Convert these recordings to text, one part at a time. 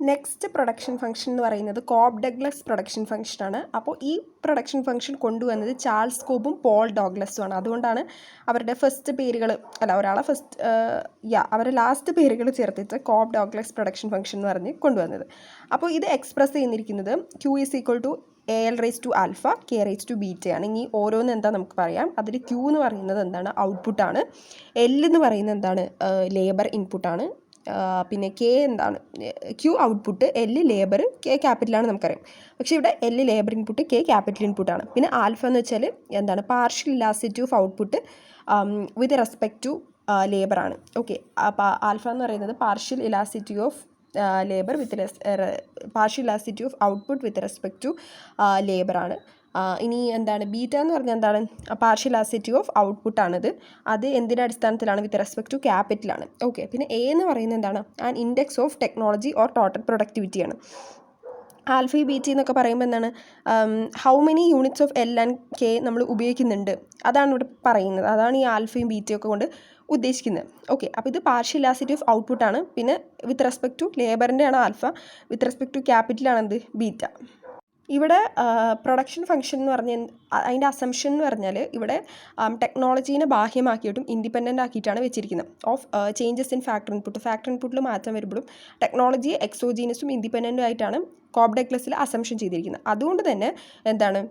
Next production function എന്ന് പറയുന്നത് Cobb Douglas production ഫംഗ്ഷനാണ്. അപ്പോൾ ഈ പ്രൊഡക്ഷൻ ഫംഗ്ഷൻ കൊണ്ടുവന്നത് ചാൾസ് കോബും പോൾ ഡോഗ്ലസും ആണ്. അതുകൊണ്ടാണ് അവരുടെ ഫസ്റ്റ് പേരുകൾ ഒരാളെ അവരുടെ ലാസ്റ്റ് പേരുകൾ ചേർത്തിട്ട് കോബ് ഡോഗ്ലസ് പ്രൊഡക്ഷൻ ഫംഗ്ഷൻ എന്ന് പറഞ്ഞ് കൊണ്ടുവന്നത്. അപ്പോൾ ഇത് express ചെയ്യുന്നിരിക്കുന്നത് Q = AL raised to alpha K raised to beta ആണ്. ഇനി ഓരോന്ന് എന്താ നമുക്ക് പറയാം. അതിൽ Q എന്ന് പറയുന്നത് എന്താണ്, ഔട്ട്പുട്ടാണ്. L എന്ന് പറയുന്നത് എന്താണ്, ലേബർ ഇൻപുട്ടാണ്. പിന്നെ K എന്താണ്, Q output, L labour, K ക്യാപിറ്റലാണ് നമുക്കറിയാം. പക്ഷേ ഇവിടെ L labour input, K capital ഇൻപുട്ടാണ്. പിന്നെ ആൽഫ എന്ന് വെച്ചാൽ എന്താണ്, partial elasticity of output with respect to ലേബറാണ്. ഓക്കെ, അപ്പോൾ ആൽഫ എന്ന് പറയുന്നത് partial elasticity of labour with partial elasticity of output with respect to ലേബറാണ്. ഇനി എന്താണ്, ബീറ്റ എന്ന് പറഞ്ഞാൽ എന്താണ്, പാർഷ്യൽ ഇലാസ്റ്റിറ്റി ഓഫ് ഔട്ട്പുട്ടാണിത്. അത് എന്തിൻ്റെ അടിസ്ഥാനത്തിലാണ്, വിത്ത് റെസ്പെക്ട് ടു ക്യാപിറ്റലാണ്. ഓക്കെ, പിന്നെ എ എന്ന് പറയുന്നത് എന്താണ്, an index of technology or ടോട്ടൽ പ്രൊഡക്ടിവിറ്റിയാണ്. ആൽഫ ബീറ്റി എന്നൊക്കെ പറയുമ്പോൾ എന്താണ്, how many units of L and K നമ്മൾ ഉപയോഗിക്കുന്നുണ്ട്, അതാണ് ഇവിടെ പറയുന്നത്. അതാണ് ഈ ആൽഫയും ബീറ്റയും ഒക്കെ കൊണ്ട് ഉദ്ദേശിക്കുന്നത്. ഓക്കെ, അപ്പോൾ ഇത് പാർഷ്യൽ ഇലാസ്റ്റിറ്റി ഓഫ് ഔട്ട്പുട്ടാണ്. പിന്നെ വിത്ത് റെസ്പെക്ട് ടു ലേബറിൻ്റെ ആണ് ആൽഫ, വിത്ത് റെസ്പെക്ട് ടു ക്യാപിറ്റലാണ് എന്ത്, ബീറ്റ. ഇവിടെ പ്രൊഡക്ഷൻ ഫംഗ്ഷൻ എന്ന് പറഞ്ഞാൽ അതിൻ്റെ അസംഷൻ എന്ന് പറഞ്ഞാൽ ഇവിടെ ടെക്നോളജീനെ ബാഹ്യമാക്കിയിട്ടും ഇൻഡിപെൻഡൻ്റ് ആക്കിയിട്ടാണ് വെച്ചിരിക്കുന്നത്. ഓഫ് ചേഞ്ചസ് ഇൻ ഫാക്ടർ ഇൻപുട്ടിൽ മാറ്റം വരുമ്പോഴും ടെക്നോളജിയെ എക്സോജീനസും ഇൻഡിപെൻഡൻ്റും ആയിട്ടാണ് കോബ് ഡഗ്ലസിൽ അസംഷൻ ചെയ്തിരിക്കുന്നത്. അതുകൊണ്ട് തന്നെ എന്താണ്,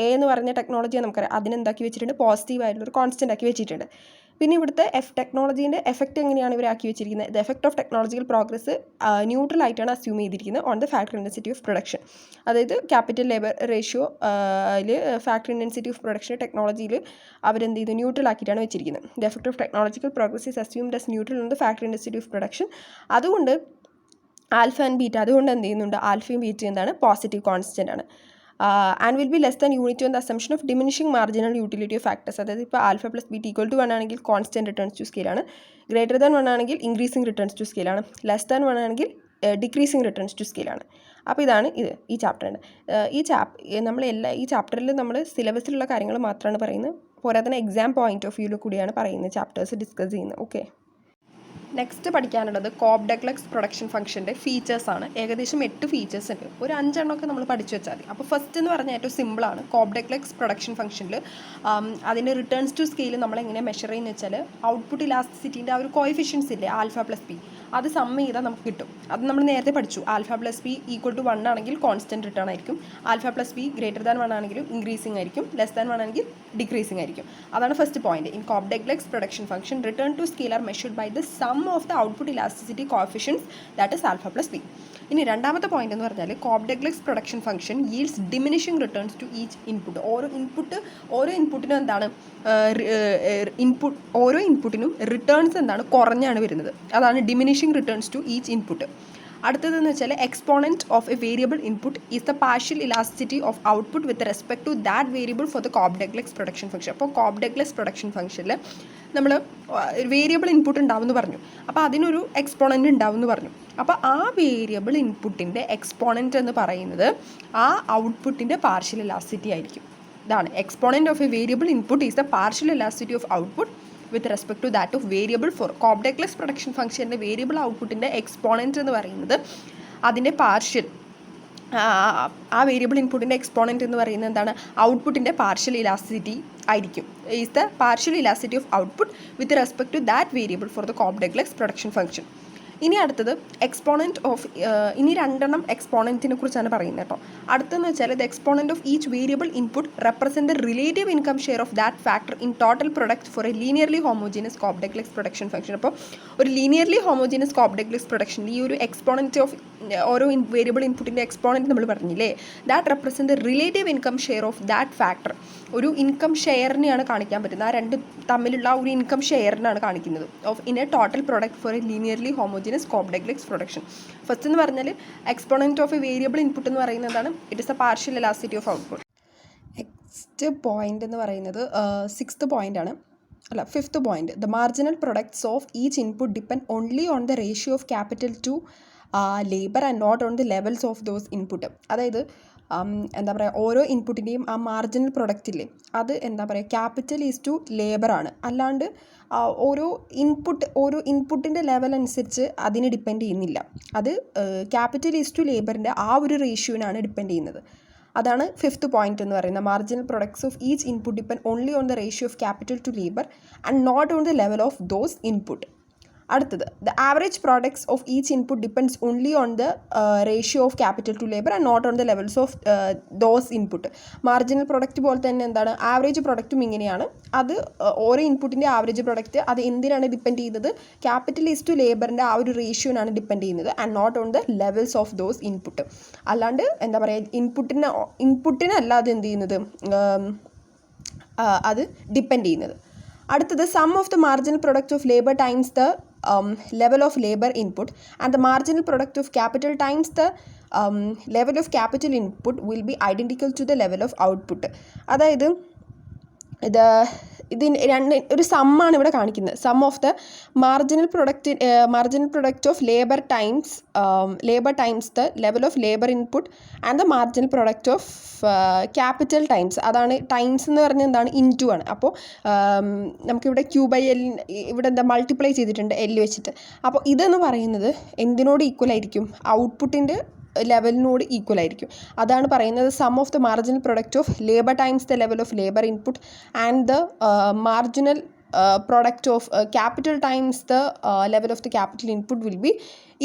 എ എന്ന് പറഞ്ഞ ടെക്നോളജിയെ നമുക്കറിയാം, അതിനെന്താക്കി വെച്ചിട്ടുണ്ട്, പോസിറ്റീവായിട്ടുള്ളൊരു കോൺസ്റ്റൻ്റ് ആക്കി വെച്ചിട്ടുണ്ട്. പിന്നെ ഇവിടുത്തെ ടെക്നോളജീൻ്റെ എഫക്റ്റ് എങ്ങനെയാണ് ഇവരാക്കി വെച്ചിരിക്കുന്നത്, the effect of technological progress neutral ആയിട്ടാണ് അസ്യൂം ചെയ്തിരിക്കുന്നത് on the factor intensity of production. അതായത് capital labour ratio factor intensity of production ടെക്നോളജിയിൽ അവരെന്ത് ചെയ്തു, ന്യൂട്രൽ ആക്കിയിട്ടാണ് വെച്ചിരിക്കുന്നത്. The effect of technological progress is assumed as neutral on the factor intensity of production. അതുകൊണ്ട് alpha and beta, അതുകൊണ്ട് എന്ത് ചെയ്യുന്നുണ്ട്, ആൽഫയും ബീറ്റയും എന്താണ്, പോസിറ്റീവ് കോൺസ്റ്റൻ്റ് ആണ്. And will be less than unit on the assumption of diminishing marginal utility of factors. അതായത് ഇപ്പോൾ ആൽഫ പ്ലസ് ബീറ്റ = 1 ആണെങ്കിൽ കോൺസ്റ്റൻറ്റ് റിട്ടേൺസ് ടു സ്കെയിലാണ്, ഗ്രേറ്റർ ദാൻ 1 ആണെങ്കിൽ ഇൻക്രീസിംഗ് റിട്ടേൺസ് ടു സ്കെയിലാണ്, ലെസ് ദാൻ 1 ആണെങ്കിൽ ഡിക്രീസിംഗ് റിട്ടേൺസ് ടു സ്കെയിലാണ്. അപ്പോൾ ഇതാണ് ഈ ചാപ്റ്ററിൻ്റെ ഈ ചാപ്റ്ററിൽ നമ്മൾ സിലബസിലുള്ള കാര്യങ്ങൾ മാത്രമാണ് പറയുന്നത്. പോരാതെ തന്നെ എക്സാം പോയിന്റ് ഓഫ് വ്യൂവിൽ കൂടിയാണ് പറയുന്നത്, ചാപ്റ്റേഴ്സ് ഡിസ്കസ് ചെയ്യുന്നത്. ഓക്കെ, നെക്സ്റ്റ് പഠിക്കാനുള്ളത് കോബ് ഡഗ്ലസ് പ്രൊഡക്ഷൻ ഫംഗ്ഷൻ്റെ ഫീച്ചേഴ്സാണ്. ഏകദേശം 8 ഫീച്ചേഴ്സ് ഉണ്ട്. ഒരു 5 എണ്ണമൊക്കെ നമ്മൾ പഠിച്ചു വെച്ചാൽ മതി. അപ്പോൾ ഫസ്റ്റ് എന്ന് പറഞ്ഞാൽ ഏറ്റവും സിമ്പിളാണ്. കോബ് ഡഗ്ലസ് പ്രൊഡക്ഷൻ ഫംഗ്ഷനിൽ അതിൻ്റെ റിട്ടേൺസ് ടു സ്കെയിൽ നമ്മൾ എങ്ങനെ മെഷർ ചെയ്യുന്നത് വെച്ചാൽ, ഔട്ട്പുട്ട് ഇലാസ്റ്റിസിറ്റിൻ്റെ ആ ഒരു കോഎഫിഷ്യൻസ് ഇല്ലേ, ആൽഫ പ്ലസ് ബി, അത് സമ്മ് ചെയ്താൽ നമുക്ക് കിട്ടും. അത് നമ്മൾ നേരത്തെ പഠിച്ചു. ആൽഫ പ്ലസ് ബി = 1 ആണെങ്കിൽ കോൺസ്റ്റൻറ്റ് റിട്ടേൺ ആയിരിക്കും, alpha plus be greater than 1 ആണെങ്കിലും ഇൻക്രീസിംഗ് ആയിരിക്കും, ലെസ് ദാൻ 1 ആണെങ്കിൽ ഡിക്രീസിംഗ് ആയിരിക്കും. അതാണ് first point. In Cobb Douglas production function return to scale are measured by the sum of the output elasticity coefficients, that is alpha plus B. ഇനി രണ്ടാമത്തെ point എന്ന് പറഞ്ഞാൽ, Cobb Douglas production function yields diminishing returns to each input. ഓരോ ഇൻപുട്ടിനും എന്താണ്, ഓരോ ഇൻപുട്ടിനും returns എന്താണ്, കുറഞ്ഞാണ് വരുന്നത്. അതാണ് diminishing returns to each input. അടുത്തതെന്ന് വെച്ചാൽ, exponent of a variable input is the partial elasticity of output with respect to that variable for the Cobb Douglas production function. അപ്പോൾ കോബ് ഡഗ്ലസ് പ്രൊഡക്ഷൻ ഫംഗ്ഷനിൽ നമ്മൾ variable input ഉണ്ടാവും എന്ന് പറഞ്ഞു, അപ്പോൾ അതിനൊരു എക്സ്പോണൻറ്റ് ഉണ്ടാവും എന്ന് പറഞ്ഞു. അപ്പോൾ ആ വേരിയബിൾ ഇൻപുട്ടിൻ്റെ എക്സ്പോണൻറ്റ് എന്ന് പറയുന്നത് ആ ഔട്ട്പുട്ടിൻ്റെ പാർഷ്യൽ ഇലാസ്റ്റിറ്റി ആയിരിക്കും. ഇതാണ് exponent of a variable input is the partial elasticity of output with respect to that of variable for. Cobb Douglas production ഫംഗ്ഷൻ്റെ വേരിയബിൾ ഔട്ട്പുട്ടിൻ്റെ എക്സ്പോണൻറ്റ് എന്ന് പറയുന്നത് അതിൻ്റെ പാർഷ്യൽ, ആ വേരിയബിൾ ഇൻപുട്ടിൻ്റെ എക്സ്പോണൻറ്റ് എന്ന് പറയുന്നത് എന്താണ്, ഔട്ട്പുട്ടിൻ്റെ പാർഷ്യൽ ഇലാസ്റ്റിറ്റി ആയിരിക്കും. Is the partial elasticity of output with respect to that variable for the Cobb Douglas production function. ഇനി അടുത്തത് എക്സ്പോണൻറ്റ് ഓഫ്, ഇനി 2 എക്സ്പോണൻറ്റിനെ കുറിച്ചാണ് പറയുന്നത് കേട്ടോ. അടുത്തെന്ന് വെച്ചാൽ, the exponent of each variable input represent the relative income share of that factor in total product for a linearly homogeneous Cobb Douglas production function. അപ്പോൾ ഒരു linearly homogeneous Cobb Douglas production, ഈ ഒരു എക്സ്പോണൻറ്റ് ഓഫ് ഓരോ variable ഇൻപുട്ടിൻ്റെ exponent നമ്മൾ പറഞ്ഞില്ലേ, that represent the relative income share of that factor. ഒരു income ഷെയറിനെയാണ് കാണിക്കാൻ പറ്റുന്നത്, ആ രണ്ട് തമ്മിലുള്ള ഒരു ഇൻകം ഷെയറിനാണ് കാണിക്കുന്നത് of in A total product for a linearly homogeneous Cobb Douglas production. First എന്ന് പറഞ്ഞാൽ, exponent of a variable input എന്ന് പറയുന്നതാണ്, it is a partial elasticity of output. Next point എന്ന് പറയുന്നത് 6th പോയിന്റ് ആണ്, fifth point. The marginal products of each input depend only on the ratio of capital to labour and not on the levels of those input. അതായത് എന്താ പറയുക ഓരോ ഇൻപുട്ടിൻ്റെയും ആ marginal പ്രൊഡക്റ്റില്ലേ അത് എന്താ പറയുക ക്യാപിറ്റൽ ഈസ് ടു ലേബറാണ്. അല്ലാണ്ട് ഓരോ ഇൻപുട്ടിൻ്റെ ലെവൽ അനുസരിച്ച് അതിന് ഡിപ്പെൻഡ് ചെയ്യുന്നില്ല. അത് ക്യാപിറ്റൽ ഈസ് ടു ലേബറിൻ്റെ ആ ഒരു റേഷ്യോനാണ് ഡിപ്പെൻഡ് ചെയ്യുന്നത്. അതാണ് 5th പോയിന്റ് എന്ന് പറയുന്നത്. Marginal products of each input depend only on the ratio of capital to labour and not on the level of those input. അടുത്തത് the average products of each input depends only on the ratio of capital to labour and not on the levels of those input. Marginal product പോലെ തന്നെ എന്താണ് average പ്രൊഡക്റ്റും ഇങ്ങനെയാണ്. അത് ഓരോ ഇൻപുട്ടിൻ്റെ average product അത് എന്തിനാണ് depend ചെയ്യുന്നത്? ക്യാപിറ്റൽ ഈസ് ടു ലേബറിൻ്റെ ആ ഒരു റേഷ്യോനാണ് ഡിപ്പെൻഡ് ചെയ്യുന്നത് and not on the levels of those input. അല്ലാണ്ട് എന്താ പറയുക ഇൻപുട്ടിനല്ലാതെ എന്ത് ചെയ്യുന്നത് അത് ഡിപ്പെൻഡ് ചെയ്യുന്നത്. അടുത്തത് sum of the marginal product of labour times the level of labor input and the marginal product of capital times the level of capital input will be identical to the level of output. അതായത് ഇതിന് ഒരു സമ്മാണ് ഇവിടെ കാണിക്കുന്നത്. Sum of the marginal product of labour times the level of labour input and the marginal product of capital times. അതാണ് times എന്ന് പറഞ്ഞാൽ എന്താണ് ഇൻറ്റു ആണ്. അപ്പോൾ നമുക്കിവിടെ Q/L ഇവിടെ എന്താ മൾട്ടിപ്ലൈ ചെയ്തിട്ടുണ്ട് L വെച്ചിട്ട്. അപ്പോൾ ഇതെന്ന് പറയുന്നത് എന്തിനോട് ഈക്വൽ ആയിരിക്കും? ഔട്ട്പുട്ടിൻ്റെ ലെവലിനോട് ഈക്വൽ ആയിരിക്കും. അതാണ് പറയുന്നത് sum of the marginal product of labour times the level of labour input and the marginal product of capital times the level of the capital input will be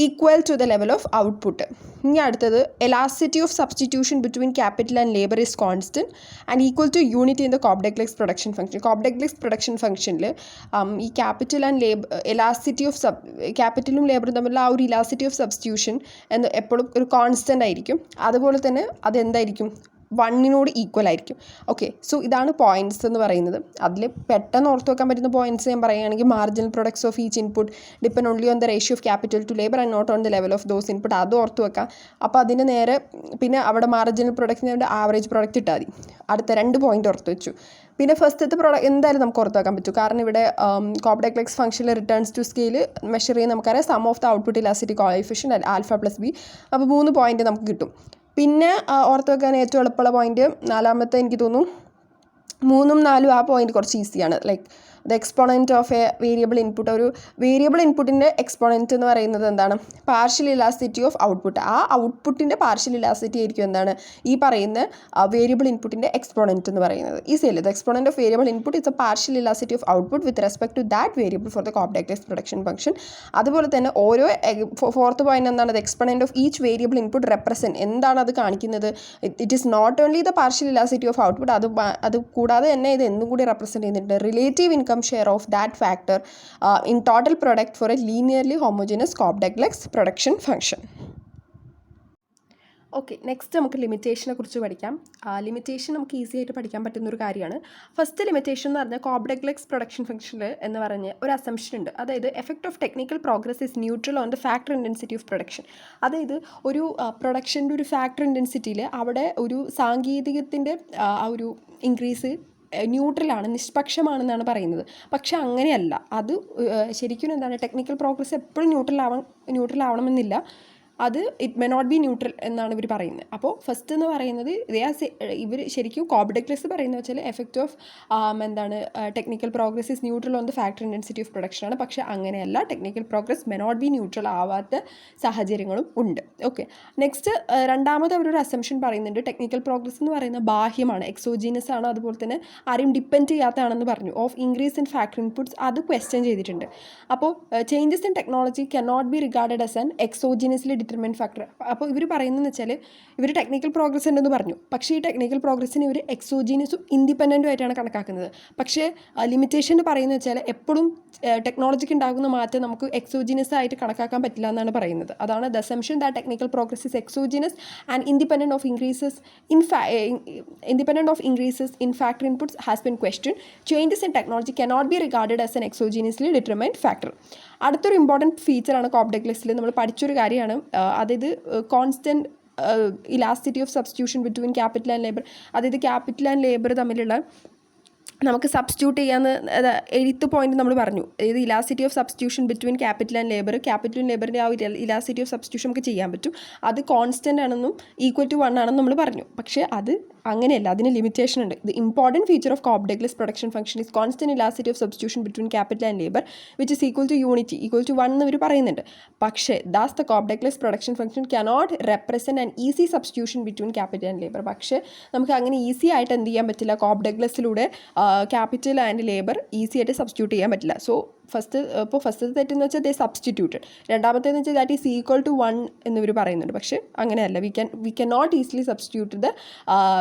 equal to the level of output. ഇനി അടുത്തത് elasticity of substitution between capital and labor is constant and equal to unity in the cobb-Douglas production function. cobb-Douglas production functionൽ ഈ capital and labor elasticity of capitalum laborഉം തമ്മിലുള്ള ആ ഒരു elasticity of substitution എന്ന് എപ്പോഴും ഒരു constant ആയിരിക്കും. അതുപോലെ തന്നെ അതെന്തായിരിക്കും? 1നോട് ഈക്വൽ ആയിരിക്കും. ഓക്കെ, സോ ഇതാണ് പോയിൻറ്റ്സ് എന്ന് പറയുന്നത്. അതിൽ പെട്ടെന്ന് ഓർത്ത് വെക്കാൻ പറ്റുന്ന പോയിൻറ്റ്സ് ഞാൻ പറയുകയാണെങ്കിൽ marginal products of each input depend only on the ratio of capital to labour and not on the level of those input. അത് ഓർത്ത് വെക്കാം. അപ്പോൾ അതിന് നേരെ പിന്നെ അവിടെ മാർജിനൽ പ്രൊഡക്റ്റിൻ്റെ ആവറേജ് പ്രൊഡക്റ്റ് ഇട്ടാൽ മതി. അടുത്ത 2 പോയിൻ്റ് ഓർത്ത് വെച്ചു. പിന്നെ ഫസ്റ്റത്തെ പ്രോഡക്റ്റ് എന്തായാലും നമുക്ക് ഓർത്ത് വെക്കാൻ പറ്റും. കാരണം ഇവിടെ cobb-Douglas ഫംഗ്ഷനിൽ റിട്ടേൺസ് ടു സ്കെയിൽ മെഷർ ചെയ്യുന്ന നമുക്കറിയാം sum of the output elasticity coefficient alpha plus B. അപ്പോൾ 3 പോയിൻ്റ് നമുക്ക് കിട്ടും. പിന്നെ ഓർത്ത് വെക്കാൻ ഏറ്റവും എളുപ്പമുള്ള പോയിന്റ് 4ാമത്തെ എനിക്ക് തോന്നുന്നു 3ഉം 4ഉം ആ പോയിന്റ് കുറച്ച് ഈസിയാണ്. Like the exponent of a variable input. ഒരു വേരിയബിൾ ഇൻപുട്ടിൻ്റെ എക്സ്പോണൻറ്റ് എന്ന് പറയുന്നത് എന്താണ്? Partial elasticity of output. ആ ഔട്ട്പുട്ടിൻ്റെ പാർഷ്യൽ ഇലാസ്റ്റിറ്റി ആയിരിക്കും എന്താണ് ഈ പറയുന്ന വേരിയബിൾ ഇൻപുട്ടിൻ്റെ എക്സ്പോണൻറ്റ് എന്ന് പറയുന്നത്. ഈസിയല്ലേ? The exponent of variable input it's a partial elasticity of output with respect to that variable for the cobb-Douglas production function. അതുപോലെ തന്നെ ഓരോ 4th പോയിന്റ് എന്താണ്? The exponent of each variable input represent. എന്താണ് അത് കാണിക്കുന്നത്? It is not only the partial elasticity of output, അത് കൂടാതെ തന്നെ ഇത് എന്തും കൂടി റെപ്രസെൻറ്റ് ചെയ്യുന്നുണ്ട് relative income share of that factor in total product for a linearly homogeneous cobb-Douglas production function. Okay, next നമുക്ക് ലിമിറ്റേഷനെ കുറിച്ച് പഠിക്കാം. ലിമിറ്റേഷൻ നമുക്ക് ഈസി ആയിട്ട് പഠിക്കാൻ പറ്റുന്നൊരു കാര്യമാണ്. ഫസ്റ്റ് ലിമിറ്റേഷൻ എന്ന് പറഞ്ഞാൽ cobb-Douglas പ്രൊഡക്ഷൻ ഫംഗ്ഷനിൽ എന്ന് പറഞ്ഞ് ഒരു അസംഷൻ ഉണ്ട്. അതായത് effect of technical progress is neutral on the factor intensity of production. അതായത് ഒരു പ്രൊഡക്ഷൻ്റെ ഒരു ഫാക്ടർ ഇൻറ്റൻസിറ്റിയിൽ അവിടെ ഒരു സാങ്കേതികത്തിൻ്റെ ആ ഒരു ഇൻക്രീസ് ന്യൂട്രലാണ്, നിഷ്പക്ഷമാണെന്നാണ് പറയുന്നത്. പക്ഷെ അങ്ങനെയല്ല. അത് ശരിക്കും എന്താണ് ടെക്നിക്കൽ പ്രോഗ്രസ് എപ്പോഴും ന്യൂട്രൽ ആവണമെന്നില്ല. അത് ഇറ്റ് മെ നോട്ട് ബി ന്യൂട്രൽ എന്നാണ് ഇവർ പറയുന്നത്. അപ്പോൾ ഫസ്റ്റ് എന്ന് പറയുന്നത് ഇവർ ശരിക്കും cobb-Douglas പറയുന്നത് വെച്ചാൽ എഫക്റ്റ് ഓഫ് എന്താണ് technical progress is neutral on the factor intensity of പ്രൊഡക്ഷനാണ്. പക്ഷേ അങ്ങനെയല്ല, technical progress may not be neutral ആവാത്ത സാഹചര്യങ്ങളും ഉണ്ട്. ഓക്കെ, നെക്സ്റ്റ് രണ്ടാമത് അവരൊരു അസംഷൻ പറയുന്നുണ്ട്. ടെക്നിക്കൽ പ്രോഗ്രസ് എന്ന് പറയുന്നത് ബാഹ്യമാണ്, എക്സോജീനസ് ആണ്, അതുപോലെ തന്നെ ആരെയും ഡിപ്പെൻഡ് ചെയ്യാത്തതാണെന്ന് പറഞ്ഞു. Of increase in factor inputs അത് ക്വസ്റ്റ്യൻ ചെയ്തിട്ടുണ്ട്. അപ്പോൾ changes in technology cannot be regarded as an exogenously determined factor. അപ്പോൾ ഇവർ പറയുന്നതെന്ന് വെച്ചാൽ ഇവർ ടെക്നിക്കൽ പ്രോഗ്രസ് ഉണ്ടെന്ന് പറഞ്ഞു. പക്ഷേ ഈ ടെക്നിക്കൽ പ്രോഗ്രസ്സിന് ഇവർ എക്സോജീനസും ഇൻഡിപെൻഡൻറ്റും ആയിട്ടാണ് കണക്കാക്കുന്നത്. പക്ഷേ ലിമിറ്റേഷൻ പറയുന്നത് വെച്ചാൽ എപ്പോഴും ടെക്നോളജിക്ക് ഉണ്ടാകുന്ന മാറ്റം നമുക്ക് എക്സോജീനസ് ആയിട്ട് കണക്കാക്കാൻ പറ്റില്ല എന്നാണ് പറയുന്നത്. അതാണ് the assumption that technical progress is exogenous and independent of increases in factor inputs has been question. Changes in technology cannot be regarded as an exogenously determined factor. അടുത്തൊരു ഇമ്പോർട്ടൻറ്റ് ഫീച്ചറാണ് cobb-Douglasൽ നമ്മൾ പഠിച്ചൊരു കാര്യമാണ്. അതായത് constant elasticity of substitution between capital and labour. അതായത് capital and labour തമ്മിലുള്ള നമുക്ക് സബ്സ്റ്റിറ്റ്യൂട്ട് ചെയ്യാന്ന് 8th പോയിന്റ് നമ്മൾ പറഞ്ഞു. അതായത് elasticity of substitution between capital and labour. ക്യാപിറ്റലും ലേബറിൻ്റെ ആ ഒരു ഇലാസ്റ്റിറ്റി ഓഫ് സബ്സ്റ്റിറ്റ്യൂഷൻ നമുക്ക് ചെയ്യാൻ പറ്റും. അത് കോൺസ്റ്റൻ്റ് ആണെന്നും ഈക്വൽ ടു 1 ആണെന്നും നമ്മൾ പറഞ്ഞു. പക്ഷേ അത് അങ്ങനെയല്ല, അതിന് ലിമിറ്റേഷൻ ഉണ്ട്. The important feature of Cobb Douglas production function is constant elasticity of substitution between capital and labour which is equal to unity equal to 1 എന്ന് ഇവർ പറയുന്നുണ്ട്. പക്ഷേ does the Cobb Douglas production function cannot represent an easy substitution between capital and labour. പക്ഷേ നമുക്ക് അങ്ങനെ easy ആയിട്ട് എന്ത് ചെയ്യാൻ പറ്റില്ല, കോബ് ഡഗ്ലസിലൂടെ ക്യാപിറ്റൽ ആൻഡ് ലേബർ ഈസി ആയിട്ട് സബ്സ്റ്റിറ്റ്യൂട്ട് ചെയ്യാൻ പറ്റില്ല. സോ ഫസ്റ്റത്തെ തെറ്റെന്ന് വെച്ചാൽ ദേ സബ്സ്റ്റിറ്റ്യൂട്ടഡ്. രണ്ടാമത്തേന്ന് വെച്ചാൽ ദാറ്റ് ഈസ് ഈക്വൽ ടു 1 എന്നിവർ പറയുന്നുണ്ട്. പക്ഷേ അങ്ങനെയല്ല, we can not easily substitute the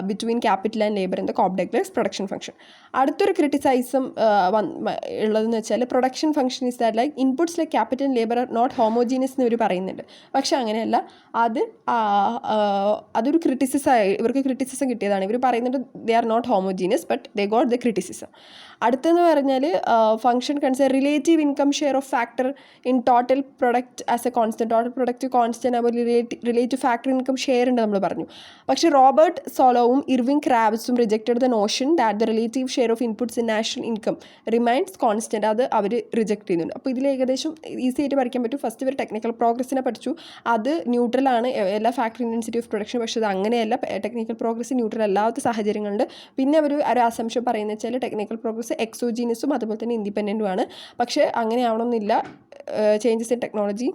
between capital and labour in the Cobb Douglas production function. അടുത്തൊരു ക്രിറ്റിസൈസം ഉള്ളതെന്ന് വെച്ചാൽ production function is that like inputs like capital and labour are not homogeneous എന്ന് ഇവർ പറയുന്നുണ്ട്. പക്ഷേ അങ്ങനെയല്ല, അതൊരു ഇവർക്ക് ക്രിറ്റിസിസം കിട്ടിയതാണ്. ഇവർ പറയുന്നുണ്ട് they are not homogeneous but they got the criticism. അടുത്തെന്ന് പറഞ്ഞാൽ function consider relative income share of factor in total product as a constant. Total product constant ആകുമ്പോൾ റിലേറ്റീവ് ഫാക്ടർ ഇൻകം ഷെയർ ഉണ്ട് നമ്മൾ പറഞ്ഞു. പക്ഷേ റോബർട്ട് സോലോവും ഇർവിങ് ക്രാബ്സും rejected the notion that the relative share of inputs in national income remains constant. അത് അവർ reject ചെയ്യുന്നുണ്ട്. അപ്പോൾ ഇതിൽ ഏകദേശം ഈസി ആയിട്ട് പഠിക്കാൻ പറ്റും. ഫസ്റ്റ് ഇവർ ടെക്നിക്കൽ പ്രോഗ്രസ്സിനെ പഠിച്ചു. അത് ന്യൂട്രലാണ് എല്ലാ ഫാക്ടർ ഇൻറ്റൻസിറ്റി ഓഫ് പ്രൊഡക്ഷൻ. പക്ഷേ അത് അങ്ങനെയല്ല, ടെക്നിക്കൽ പ്രോഗ്രസ് ന്യൂട്രൽ അല്ലാത്ത സാഹചര്യങ്ങളുണ്ട്. പിന്നെ ഒരു അസംഷൻ പറയുന്നത് വെച്ചാൽ ടെക്നിക്കൽ പ്രോഗ്രസ് എക്സോജീനസും അതുപോലെ തന്നെ ഇൻഡിപെൻഡൻറ്റുമാണ്. പക്ഷേ അങ്ങനെ ആവണമെന്നില്ല. Changes in technology